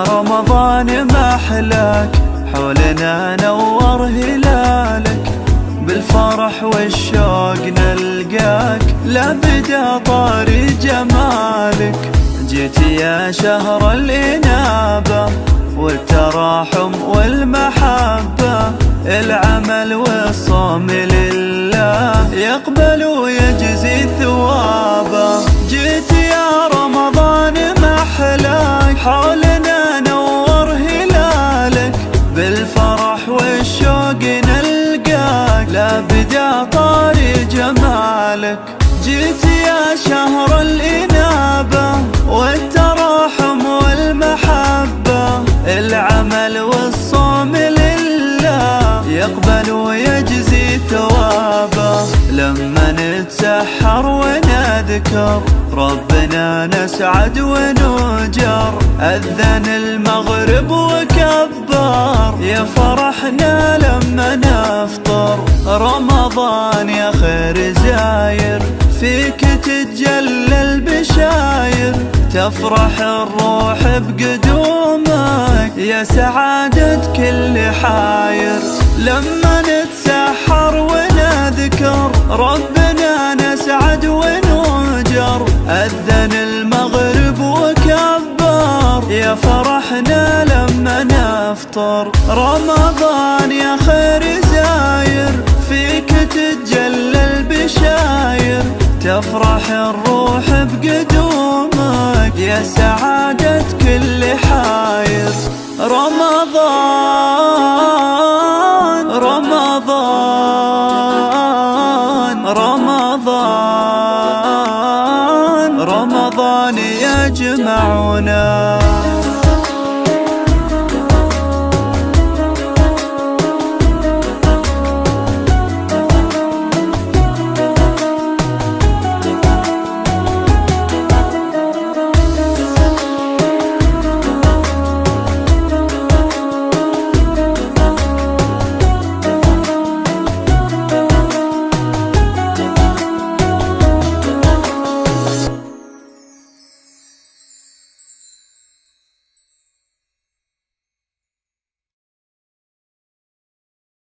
رمضان محلاك، حولنا نور هلالك، بالفرح والشوق نلقاك، لا بدا طاري جمالك. جيت يا شهر الإنابة والتراحم والمحبة، العمل والصوم لله يقبل ويجزي ثوابه. جيت يا رمضان محلاك، حولنا نور هلالك، بالفرح والشوق نلقاك، لا بدا طاري جمالك. جيت يا شهر الإنابة والتراحم والمحبة، العمل والصوم لله يقبل ويجزي ثوابه. لما نتسحر ونذكر ربنا نسعد ونجر، أذن المغرب وكبر، يا فرحنا لما نفطر. رمضان يا خير زاير، فيك تتجلى البشاير، تفرح الروح بقدومك، يا سعادة كل حاير. لما نتسحر ونذكر ربنا نسعد ونجر، أذن المغرب وكبر، يا فرحنا لما نفطر. رمضان يا خير زاير، فيك تتجلى البشاير، تفرح الروح بقدومك، يا سعادة كل حاير. رمضان رمضان رمضان رمضان يجمعنا.